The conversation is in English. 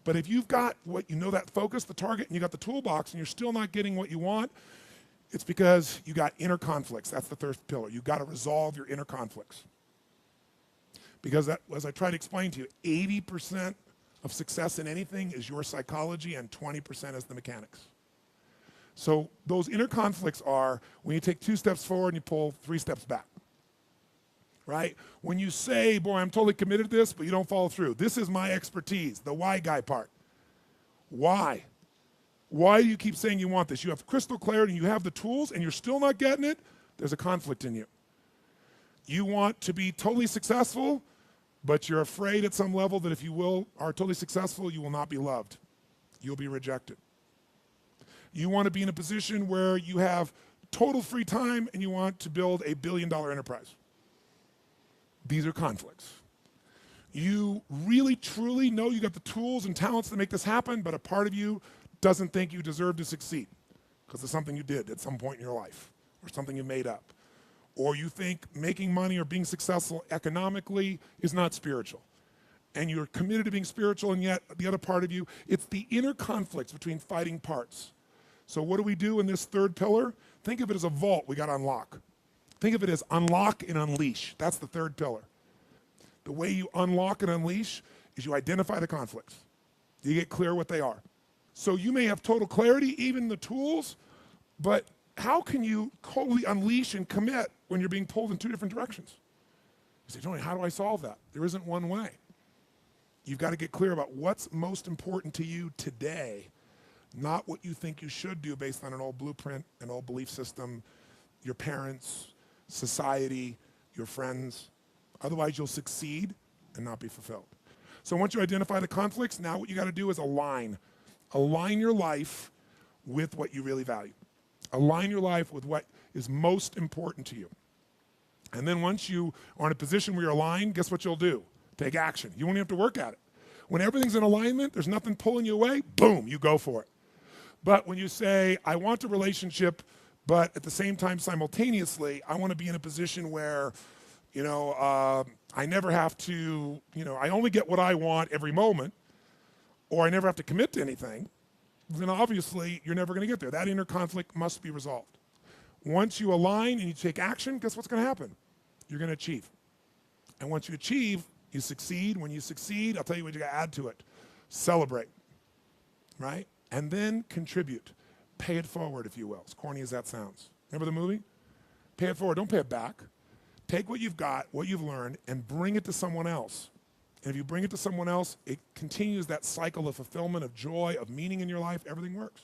But if you've got what you know, that focus, the target, and you got the toolbox, and you're still not getting what you want, it's because you got inner conflicts. That's the third pillar. You've got to resolve your inner conflicts. Because that, as I try to explain to you, 80% of success in anything is your psychology and 20% is the mechanics. So those inner conflicts are when you take 2 steps forward and you pull 3 steps back. Right? When you say, boy, I'm totally committed to this, but you don't follow through. This is my expertise, the why guy part. Why? Why do you keep saying you want this? You have crystal clarity and you have the tools and you're still not getting it, there's a conflict in you. You want to be totally successful, but you're afraid at some level that if you are totally successful, you will not be loved. You'll be rejected. You want to be in a position where you have total free time and you want to build a billion-dollar enterprise. These are conflicts. You really, truly know you got the tools and talents to make this happen, but a part of you doesn't think you deserve to succeed because it's something you did at some point in your life or something you made up. Or you think making money or being successful economically is not spiritual. And you're committed to being spiritual, and yet the other part of you, it's the inner conflicts between fighting parts. So what do we do in this third pillar? Think of it as a vault we got to unlock. Think of it as unlock and unleash. That's the third pillar. The way you unlock and unleash is you identify the conflicts. You get clear what they are. So you may have total clarity, even the tools, but how can you totally unleash and commit when you're being pulled in 2 different directions? You say, Tony, how do I solve that? There isn't one way. You've got to get clear about what's most important to you today, not what you think you should do based on an old blueprint, an old belief system, your parents, society, your friends. Otherwise, you'll succeed and not be fulfilled. So once you identify the conflicts, now what you got to do is align. Align your life with what you really value. Align your life with what is most important to you. And then once you are in a position where you're aligned, guess what you'll do? Take action. You won't even have to work at it. When everything's in alignment, there's nothing pulling you away, boom, you go for it. But when you say, I want a relationship, but at the same time, simultaneously, I want to be in a position where, I never have to, I only get what I want every moment, or I never have to commit to anything, then obviously you're never going to get there. That inner conflict must be resolved. Once you align and you take action, guess what's going to happen? You're going to achieve. And once you achieve, you succeed. When you succeed, I'll tell you what you got to add to it. Celebrate, right? And then contribute. Pay it forward, if you will, as corny as that sounds. Remember the movie? Pay it forward, don't pay it back. Take what you've got, what you've learned, and bring it to someone else. And if you bring it to someone else, it continues that cycle of fulfillment, of joy, of meaning in your life. Everything works.